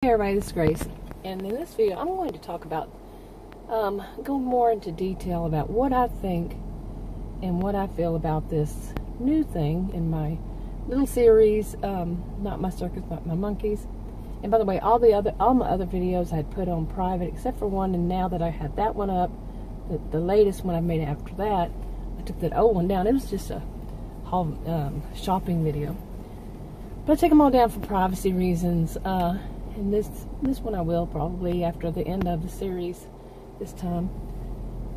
Hey everybody, this is Grace, and in this video I'm going to talk about, go more into detail about what I think and what I feel about this new thing in my little series, Not My Circus, Not My Monkeys. And by the way, all my other videos I had put on private except for one, and now that I had that one up, the latest one I made after that, I took that old one down. It was just a haul, shopping video. But I take them all down for privacy reasons. And this one I will probably after the end of the series this time.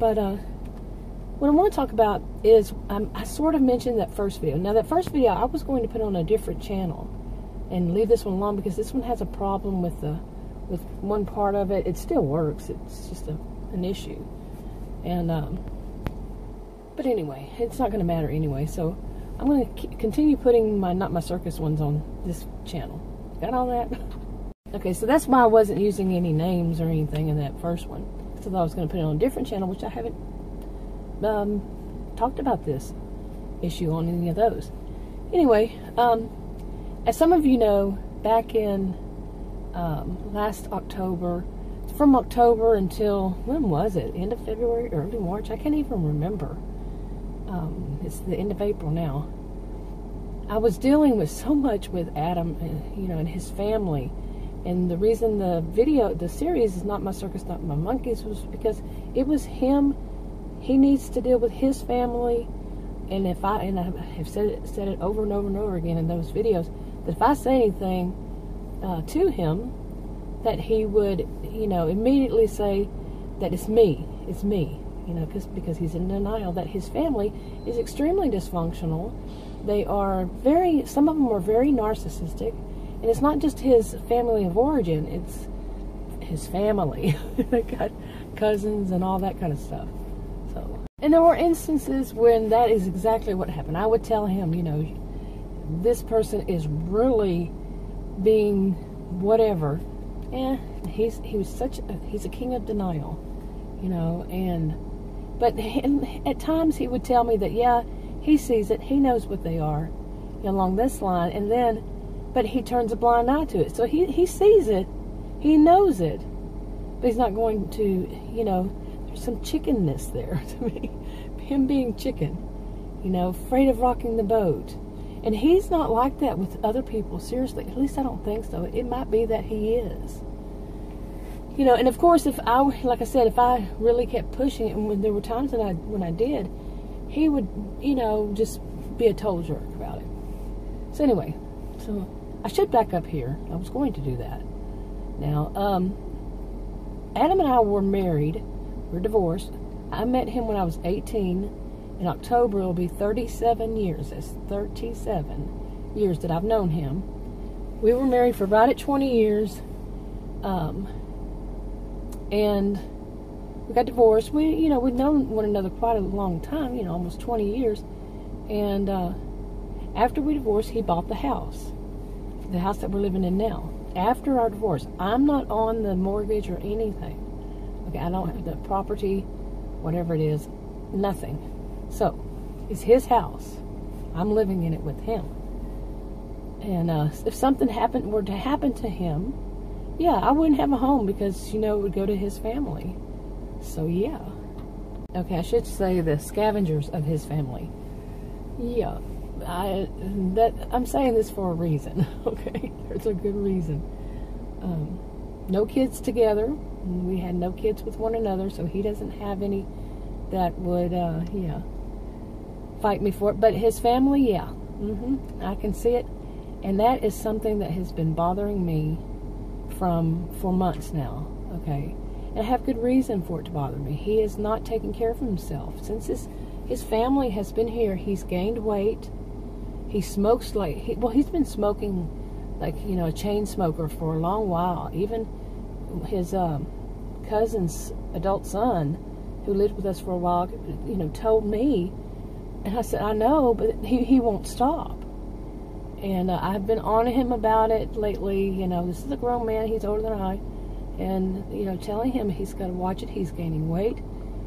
But what I want to talk about is I sort of mentioned that first video. Now that first video I was going to put on a different channel and leave this one alone because this one has a problem with one part of it. It still works. It's just an issue. And but anyway, it's not going to matter anyway. So I'm going to continue putting my Not My Circus ones on this channel. Got all that? Okay, so that's why I wasn't using any names or anything in that first one. So I thought I was going to put it on a different channel, which I haven't talked about this issue on any of those. Anyway, as some of you know, back in last October, from October until, when was it? End of February, early March? I can't even remember. It's the end of April now. I was dealing with so much with Adam and, and his family. And the reason the series is Not My Circus, Not My Monkeys was because it was him. He needs to deal with his family. And I have said it over and over and over again in those videos, that if I say anything to him, that he would, immediately say that it's me, because he's in denial that his family is extremely dysfunctional. They are some of them are very narcissistic. And it's not just his family of origin, it's his family. They got cousins and all that kind of stuff. And there were instances when that is exactly what happened. I would tell him, this person is really being whatever. He's a king of denial, but at times he would tell me that, yeah, he sees it, he knows what they are, along this line, and then but he turns a blind eye to it. So he sees it, he knows it, but he's not going to, there's some chickenness there to me. Him being chicken, afraid of rocking the boat. And he's not like that with other people, seriously. At least I don't think so. It might be that he is. And of course, like I said, if I really kept pushing it, and when there were times when I did, he would, just be a total jerk about it. So anyway, I should back up here. I was going to do that. Now, Adam and I were married. We're divorced. I met him when I was 18. In October, it'll be 37 years. That's 37 years that I've known him. We were married for right at 20 years. And we got divorced. We'd known one another quite a long time, almost 20 years. And after we divorced, he bought the house that we're living in now. After our divorce, I'm not on the mortgage or anything. Okay, I don't have the property, whatever it is, nothing. So, it's his house. I'm living in it with him. And if something were to happen to him, yeah, I wouldn't have a home because, it would go to his family. So, yeah. Okay, I should say the scavengers of his family. Yeah. I'm saying this for a reason, okay? There's a good reason. No kids together. We had no kids with one another, so he doesn't have any that would, fight me for it. But his family, yeah. I can see it. And that is something that has been bothering me for months now, okay? And I have good reason for it to bother me. He is not taking care of himself. Since his family has been here, he's gained weight. He smokes he's been smoking like, a chain smoker for a long while. Even his cousin's adult son, who lived with us for a while, told me, and I said, I know, but he won't stop. And I've been on him about it lately. This is a grown man, he's older than I, and, telling him he's got to watch it. He's gaining weight.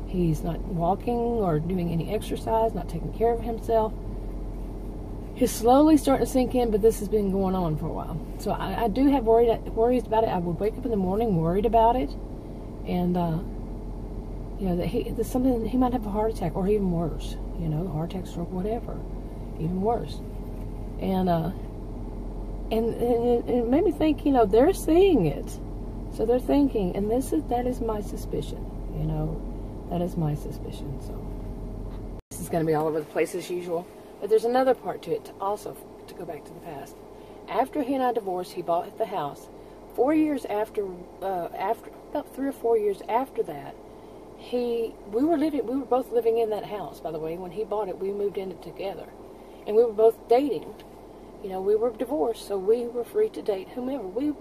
He's not walking or doing any exercise, not taking care of himself. is slowly starting to sink in, but this has been going on for a while. So I do have worries about it. I would wake up in the morning worried about it, and that there's something, he might have a heart attack, or even worse, heart attack, stroke, whatever, even worse. And it made me think, they're seeing it, so they're thinking, and that is my suspicion, that is my suspicion. So this is going to be all over the place as usual. But there's another part to it, also, to go back to the past. After he and I divorced, he bought the house. 4 years after, about 3 or 4 years after that, we were both living in that house, by the way. When he bought it, we moved in it together. And we were both dating. We were divorced, so we were free to date whomever. We've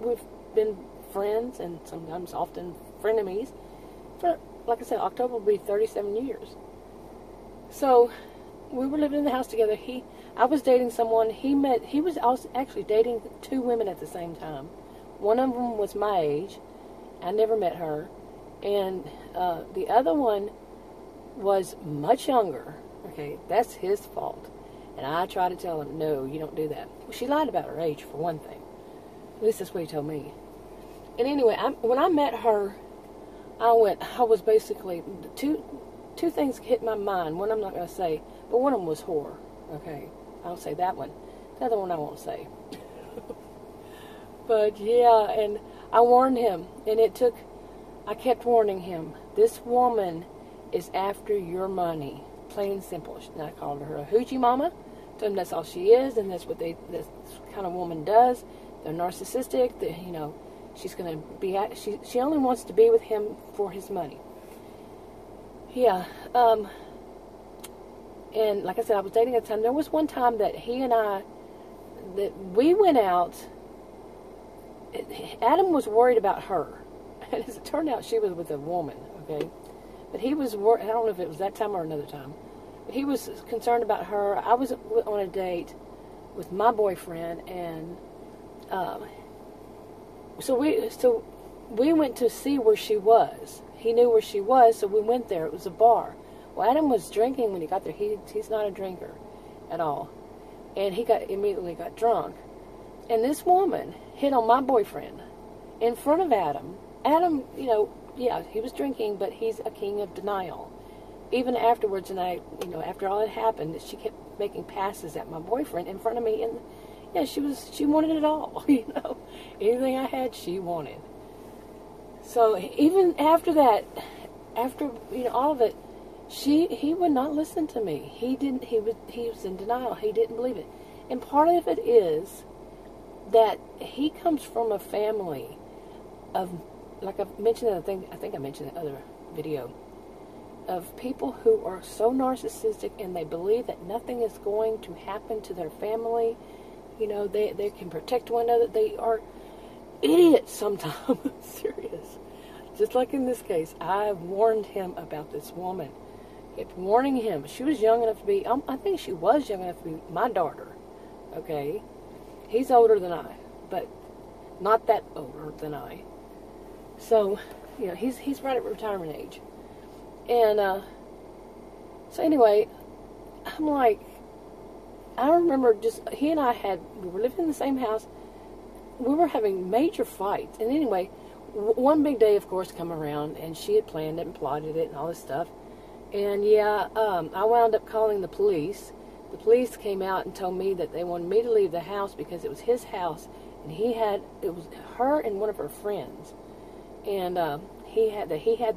been friends, and sometimes often frenemies, for, like I said, October will be 37 years. So we were living in the house together. I was dating someone. He was also actually dating 2 women at the same time. One of them was my age. I never met her. And the other one was much younger. Okay, that's his fault. And I tried to tell him, no, you don't do that. Well, she lied about her age, for one thing. At least that's what he told me. And anyway, when I met her, I was basically, two things hit my mind. One I'm not going to say, but one of them was whore. Okay, I'll say that one. The other one I won't say. But yeah, and I warned him, and I kept warning him. This woman is after your money, plain and simple. And I called her a hoochie mama. Told him that's all she is, and that's what this kind of woman does. They're narcissistic. She's going to be. She only wants to be with him for his money. Yeah. And like I said, I was dating at the time. There was one time that we went out. Adam was worried about her. And as it turned out, she was with a woman, okay? But he was worried. I don't know if it was that time or another time. But he was concerned about her. I was on a date with my boyfriend, and so we went to see where she was. He knew where she was, so we went there. It was a bar. Well, Adam was drinking when he got there. He's not a drinker at all. And he immediately got drunk. And this woman hit on my boyfriend in front of Adam. Adam, yeah, he was drinking, but he's a king of denial. Even afterwards, and after all had happened, she kept making passes at my boyfriend in front of me. And yeah, she wanted it all, Anything I had, she wanted. So even after that, all of it, he would not listen to me. He was in denial. He didn't believe it. And part of it is that he comes from a family of, like I've mentioned, I think I mentioned in the other video, of people who are so narcissistic, and they believe that nothing is going to happen to their family. They can protect one another. They are idiots sometimes. Serious. Just like in this case, I warned him about this woman. Kept warning him. She was young enough to be, I think she was young enough to be my daughter. Okay? He's older than I, but not that older than I. So, he's right at retirement age. And, so anyway, I'm like, I remember he and I we were living in the same house. We were having major fights. And anyway, one big day, of course, come around, and she had planned it and plotted it and all this stuff. And yeah, I wound up calling the police. The police came out and told me that they wanted me to leave the house because it was his house, and it was her and one of her friends. And he had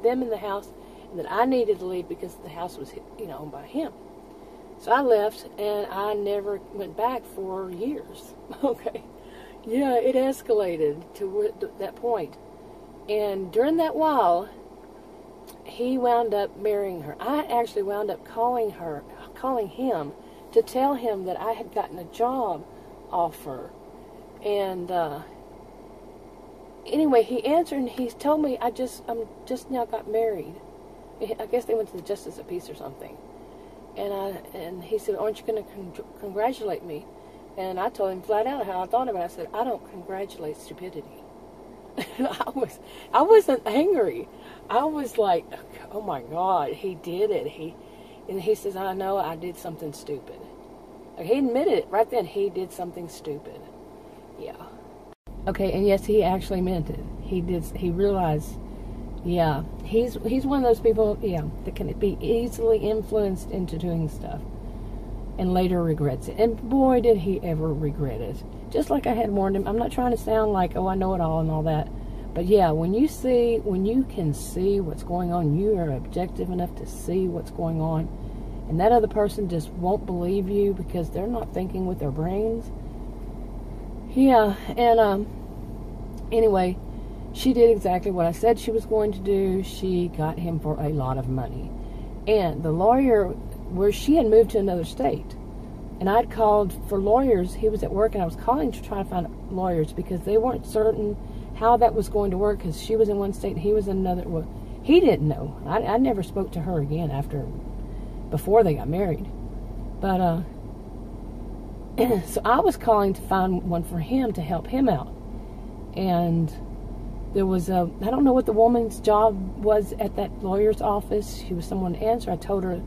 them in the house, and that I needed to leave because the house was, owned by him. So I left, and I never went back for years. Okay. Yeah, it escalated to that point. And during that while, he wound up marrying her. I actually wound up calling him to tell him that I had gotten a job offer. And anyway, he answered, and he told me I'm just now got married. I guess they went to the Justice of Peace or something. And he said, aren't you going to congratulate me? And I told him flat out how I thought about it. I said, I don't congratulate stupidity. And I wasn't angry. I was like, oh my God, he did it. And he says, I know I did something stupid. Like, he admitted it right then. He did something stupid. Yeah. Okay, and yes, he actually meant it. He realized, yeah, he's one of those people, yeah, that can be easily influenced into doing stuff and later regrets it. And boy, did he ever regret it. Just like I had warned him. I'm not trying to sound like, oh, I know it all and all that. But yeah, when you can see what's going on, you are objective enough to see what's going on, and that other person just won't believe you because they're not thinking with their brains. Yeah, and anyway, she did exactly what I said she was going to do. She got him for a lot of money. And the lawyer, where she had moved to another state, and I'd called for lawyers. He was at work, and I was calling to try to find lawyers because they weren't certain how that was going to work, because she was in one state and he was in another. Well, he didn't know. I never spoke to her again before they got married. But so I was calling to find one for him to help him out. And there was I don't know what the woman's job was at that lawyer's office. She was someone to answer. I told her,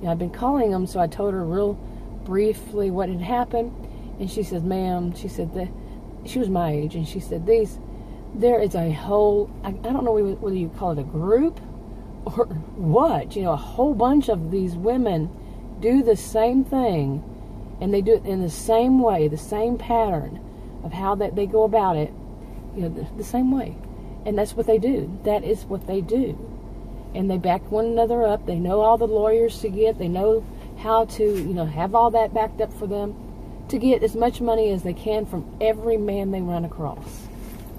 I'd been calling them, so I told her real briefly what had happened. And she said, ma'am, she said that she was my age, and she said, there is a whole, I don't know whether you call it a group or what, a whole bunch of these women do the same thing, and they do it in the same way, the same pattern of how that they go about it, the same way. And that's what they do. That is what they do. And they back one another up. They know all the lawyers to get. They know how to, have all that backed up for them to get as much money as they can from every man they run across.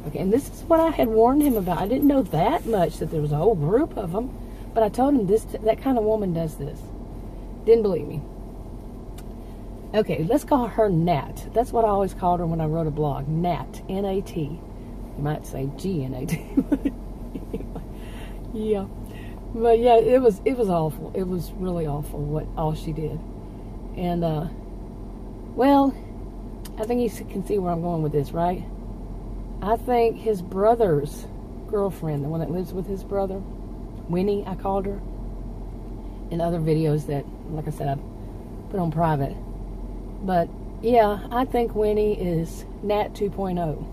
Okay, and this is what I had warned him about. I didn't know that much, that there was a whole group of them. But I told him that kind of woman does this. Didn't believe me. Okay, let's call her Nat. That's what I always called her when I wrote a blog. Nat, N-A-T. You might say G-N-A-T. Yeah. But yeah, it was awful. It was really awful all she did. And, well, I think you can see where I'm going with this, right? I think his brother's girlfriend, the one that lives with his brother, Winnie, I called her, in other videos that, like I said, I put on private. But, yeah, I think Winnie is Nat 2.0.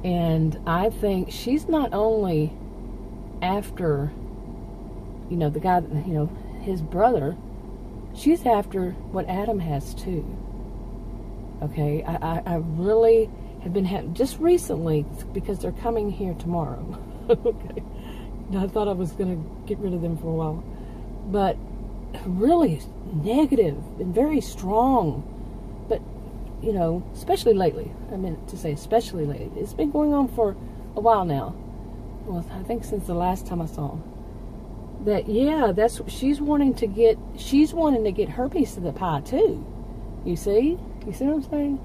And I think she's not only after, the guy, his brother, she's after what Adam has too. Okay, I really have been just recently, because they're coming here tomorrow. Okay, I thought I was going to get rid of them for a while, but really negative and very strong. But especially lately. I meant to say especially lately. It's been going on for a while now. Well, I think since the last time I saw him. That she's wanting to get her piece of the pie too. You see what I'm saying?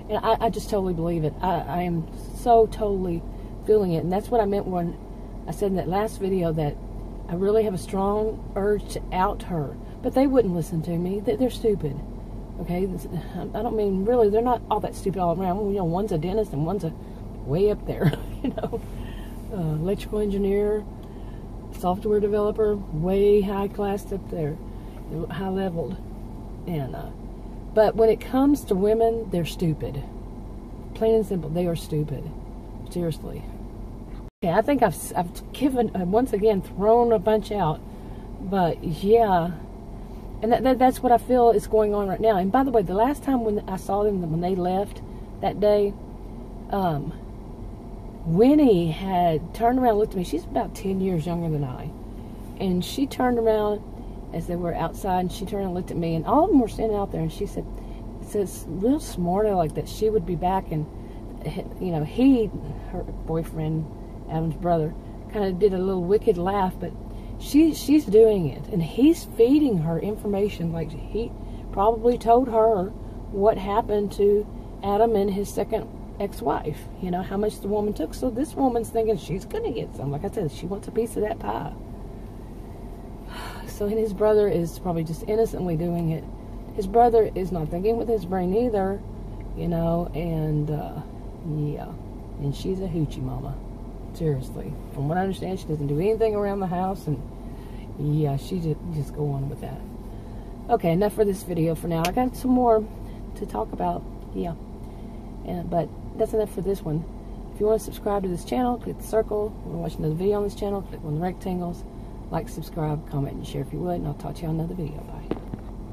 And I just totally believe it. I am so totally feeling it. And that's what I meant when I said in that last video that I really have a strong urge to out her. But they wouldn't listen to me. They're stupid. Okay? I don't mean really, they're not all that stupid all around. One's a dentist and one's way up there. Electrical engineer, software developer, way high class up there. High leveled. And, but when it comes to women, they're stupid. Plain and simple, they are stupid. Seriously. Okay, I think I've given, once again, thrown a bunch out. But, yeah. And that's what I feel is going on right now. And by the way, the last time when I saw them, when they left that day, Winnie had turned around and looked at me. She's about 10 years younger than I. And she turned around as they were outside, and she turned and looked at me, and all of them were standing out there, and she said, it's real smart like that she would be back, and her boyfriend, Adam's brother, kind of did a little wicked laugh, but she's doing it, and he's feeding her information, like he probably told her what happened to Adam and his second ex-wife, how much the woman took. So this woman's thinking she's gonna get some. Like I said, she wants a piece of that pie. So his brother is probably just innocently doing it. His brother is not thinking with his brain either, and yeah, and she's a hoochie mama. Seriously, from what I understand, she doesn't do anything around the house, and yeah, she just go on with that. Okay, enough for this video for now. I got some more to talk about, yeah. But that's enough for this one. If you want to subscribe to this channel, click the circle. If you want to watch another video on this channel, click on the rectangles. Like, subscribe, comment, and share if you would, and I'll talk to you on another video. Bye.